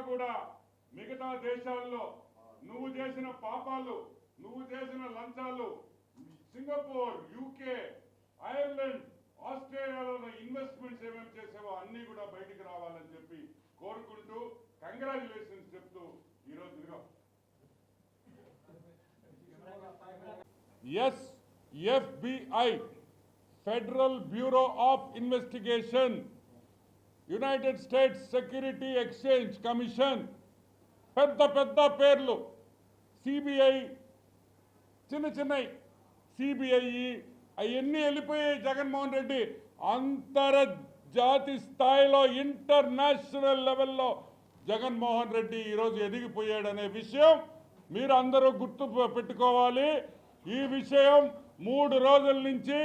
కూడా మిగతా దేశాల్లో నువ్వు చేసిన పాపాలు, నువ్వు చేసిన లంచాలు, సింగపూర్, యూకే, ఐర్లాండ్, ఆస్ట్రేలియాలో ఇన్వెస్ట్మెంట్స్ ఏమేమి చేసావో అన్నీ కూడా బయటికి రావాలని చెప్పి కోరుకుంటూ కంగ్రాచులేషన్స్ చెప్తూ ఈరోజు FBI federal bureau of investigation, United states security exchange commission, పెద్ద పెద్ద పేర్లు, సిబిఐ చిన్న చిన్నవి, సిబిఐ అవన్నీ వెళ్ళిపోయాయి. జగన్మోహన్ రెడ్డి అంతర్జాతీయ స్థాయిలో ఇంటర్నేషనల్ లెవెల్లో జగన్మోహన్ రెడ్డి ఈరోజు ఎదిగిపోయాడనే విషయం మీరు అందరూ గుర్తు పెట్టుకోవాలి. ఈ విషయం 3 రోజుల నుంచి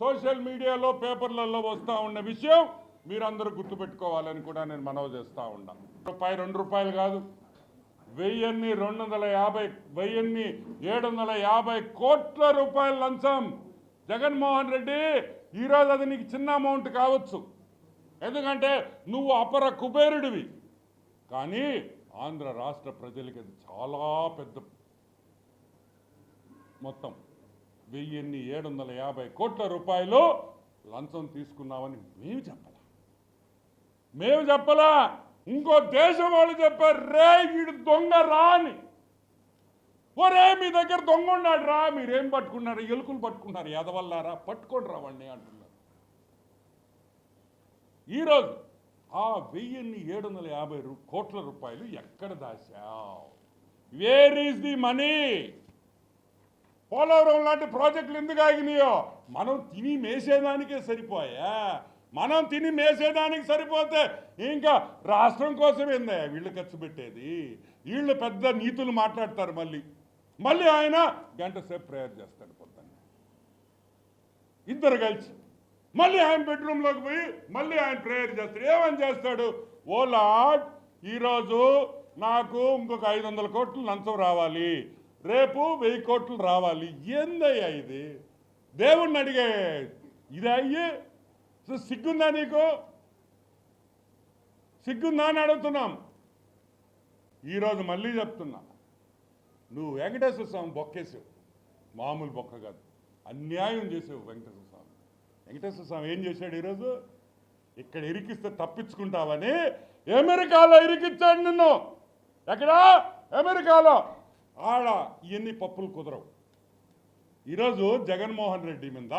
సోషల్ మీడియాలో పేపర్లలో వస్తూ ఉన్న విషయం మీరందరూ గుర్తుపెట్టుకోవాలని కూడా నేను మనవి చేస్తూ ఉన్నా. ₹2 కాదు, 1750 కోట్ల రూపాయల లంచం జగన్మోహన్ రెడ్డి. ఈరోజు అది నీకు చిన్న అమౌంట్ కావచ్చు, ఎందుకంటే నువ్వు అపర కుబేరుడివి, కానీ ఆంధ్ర రాష్ట్ర ప్రజలకి అది చాలా పెద్ద మొత్తం. 1750 కోట్ల రూపాయలు లంచం తీసుకున్నామని మేము చెప్పలా, ఇంకో దేశం వాళ్ళు చెప్పారు, రే వీడు దొంగ రా అని. ఒరే మీ దగ్గర దొంగ ఉన్నాడు రా, మీరేం పట్టుకున్నారు? ఎలుకలు పట్టుకున్నారు, ఎదవల్లారా, పట్టుకోండి రావండి అంటున్నారు. ఈరోజు ఆ 1750 కోట్ల రూపాయలు ఎక్కడ దాచావు? Where is the money? Polavaram లాంటి ప్రాజెక్టులు ఎందుకు ఆగినాయో? మనం తిని మేసేదానికే సరిపోయా. మనం తిని మేసేదానికి సరిపోతే ఇంకా రాష్ట్రం కోసం ఏందా వీళ్ళు ఖర్చు పెట్టేది? వీళ్ళు పెద్ద నీతులు మాట్లాడతారు. మళ్ళీ ఆయన గంట సేపు ప్రేయర్ చేస్తాడు పొద్దున్న, ఇద్దరు కలిసి. మళ్ళీ ఆయన బెడ్రూమ్లోకి పోయి మళ్ళీ ఆయన ప్రేయర్ చేస్తాడు. ఏమని చేస్తాడు? ఓ లార్డ్, ఈరోజు నాకు ఇంకొక 500 కోట్లు లంచం రావాలి, రేపు 1000 కోట్లు రావాలి. ఏందయ్యా ఇది? దేవుణ్ణి అడిగే ఇది అయ్యి సిగ్గుందా నీకు? సిగ్గుందా అని అడుగుతున్నాం. ఈరోజు మళ్ళీ చెప్తున్నా, నువ్వు వెంకటేశ్వర స్వామి బొక్కేసావు, మామూలు బొక్క కాదు, అన్యాయం చేసావు వెంకటేశ్వర స్వామి. వెంకటేశ్వర స్వామి ఏం చేశాడు? ఈరోజు ఇక్కడ ఇరికిస్తే తప్పించుకుంటావని అమెరికాలో ఇరికిచ్చాడు నిన్ను. ఎక్కడా? అమెరికాలో. ఆడ ఇవన్నీ పప్పులు కుదరవు. ఈరోజు జగన్మోహన్ రెడ్డి మీద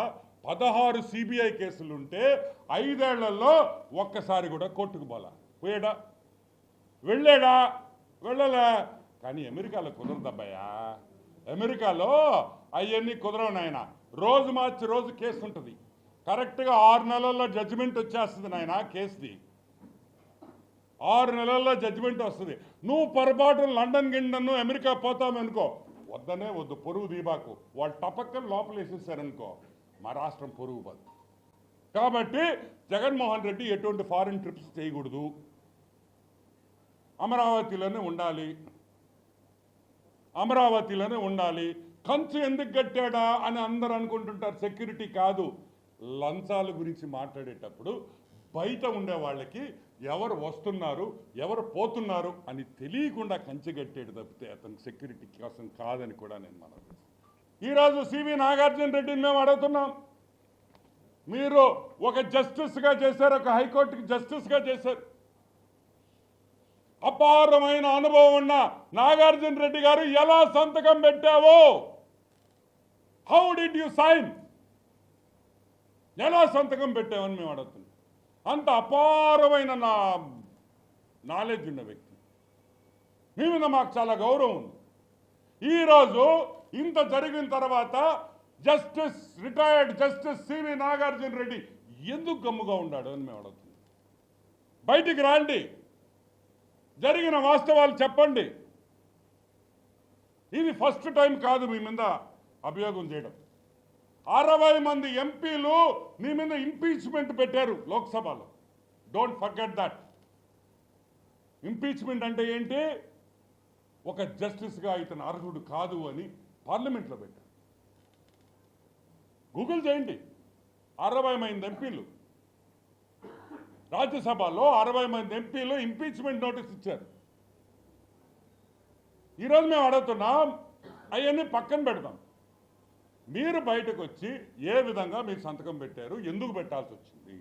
16 సిబిఐ కేసులుంటే 5 ఏళ్లలో ఒక్కసారి కూడా కోర్టుకు పోయాడా? వెళ్ళాడా? వెళ్ళలే. కానీ అమెరికాలో కుదరదబ్బాయా. అమెరికాలో అవన్నీ కుదరవు నాయన. రోజు మార్చి రోజు కేసు ఉంటుంది. కరెక్ట్గా 6 నెలల్లో జడ్జిమెంట్ వచ్చేస్తుంది నాయన. కేసుది 6 నెలల్లో జడ్జిమెంట్ వస్తుంది. నువ్వు పొరపాటు లండన్ గిండను అమెరికా పోతామనుకో, వద్దనే వద్దు, పొరుగు దీబాకు. వాళ్ళు టపక్కని లోపల వేసేసారనుకో, మా రాష్ట్రం పొరుగు పోదు. కాబట్టి జగన్మోహన్ రెడ్డి ఎటువంటి ఫారిన్ ట్రిప్స్ చేయకూడదు, అమరావతిలోనే ఉండాలి. కంచు ఎందుకు కట్టాడా అని అందరూ అనుకుంటుంటారు. సెక్యూరిటీ కాదు, లంచాల గురించి మాట్లాడేటప్పుడు బయట ఉండే వాళ్ళకి ఎవరు వస్తున్నారు, ఎవరు పోతున్నారు అని తెలియకుండా కంచె కట్టాడు తప్పితే అతను సెక్యూరిటీ కోసం కాదని కూడా నేను మనవి. ఈరోజు సివి నాగార్జున రెడ్డిని మేము అడుగుతున్నాం, మీరు ఒక జస్టిస్గా చేశారు, ఒక హైకోర్టుకి జస్టిస్గా చేశారు. అపారమైన అనుభవం ఉన్న నాగార్జున రెడ్డి గారు ఎలా సంతకం పెట్టావో? How did you sign? ఎలా సంతకం పెట్టావని మేము అడుగుతున్నాం. అంత అపారమైన నాలెడ్జ్ ఉన్న వ్యక్తి మీ మీద మాకు చాలా గౌరవం ఉంది. ఈరోజు ఇంత జరిగిన తర్వాత రిటైర్డ్ జస్టిస్ సివి నాగార్జున రెడ్డి ఎందుకు గమ్ముగా ఉన్నాడు అని మేము అడుగుతున్నాం. బయటికి రాండి, జరిగిన వాస్తవాలు చెప్పండి. ఇది ఫస్ట్ టైం కాదు మీ మీద అభియోగం చేయడం. 60 మంది ఎంపీలు మీ మీద ఇంపీచ్మెంట్ పెట్టారు లోక్సభలో. Don't forget that. ఇంపీచ్మెంట్ అంటే ఏంటి? ఒక జస్టిస్గా ఇతను అర్హుడు కాదు అని పార్లమెంట్లో పెట్టారు. గూగుల్ చేయండి. 60 మంది ఎంపీలు, రాజ్యసభలో 60 మంది ఎంపీలు ఇంపీచ్మెంట్ నోటీస్ ఇచ్చారు. ఈరోజు మేము అడుగుతున్నాం, అవన్నీ పక్కన పెడదాం. మీరు బయటకు వచ్చి ఏ విధంగా మీరు సంతకం పెట్టారు, ఎందుకు పెట్టాల్సి వచ్చింది,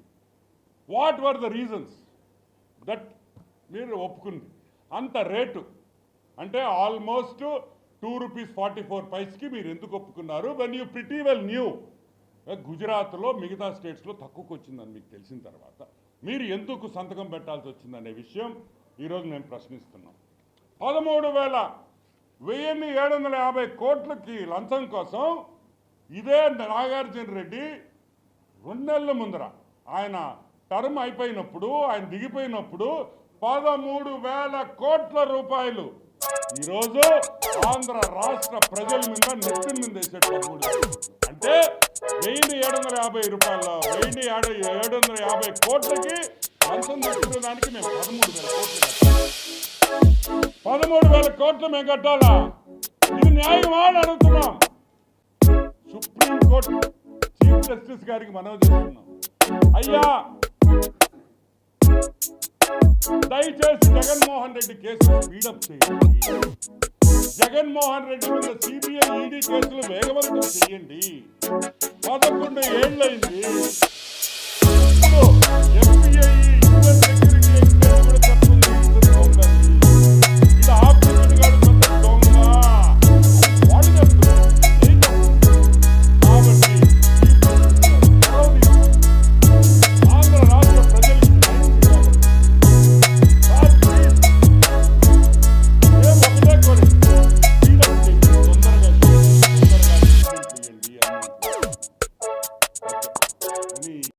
what were the reasons that మీరు ఒప్పుకుంది. అంత రేటు అంటే ఆల్మోస్ట్ ₹2.44 మీరు ఎందుకు ఒప్పుకున్నారు? When you pretty well new గుజరాత్లో మిగతా స్టేట్స్లో తక్కువకు వచ్చిందని మీకు తెలిసిన తర్వాత మీరు ఎందుకు సంతకం పెట్టాల్సి వచ్చిందనే విషయం ఈరోజు నేను ప్రశ్నిస్తున్నాం. 13,750 కోట్లకి లంచం కోసం ఇదే నాగార్జున రెడ్డి 2 నెలల ముందర ఆయన టర్మ్ అయిపోయినప్పుడు, ఆయన దిగిపోయినప్పుడు 13,000 కోట్ల రూపాయలు ఈరోజు ఆంధ్ర రాష్ట్ర ప్రజల మీద నెత్తిన మీద వేసాడు. 13,000 అంటే 1,750 కోట్లకి లంచం తీసుకునేదానికి మేము 13,000 కోట్లు కట్టాలి. 13,000 కోట్లు మేము కట్టాలా? ఇది న్యాయమా అని అడుగుతున్నాం. సుప్రీంకోర్టు చీఫ్ జస్టిస్ గారికి మనవి చేస్తున్నాం. అయ్యా, దయచేసి జగన్మోహన్ రెడ్డి కేసులు స్పీడప్ చేయండి. జగన్మోహన్ రెడ్డి మీద సిబిఐ, ఈడీ కేసులు వేగవంతం చేయండి. 11 ఏళ్లైంది.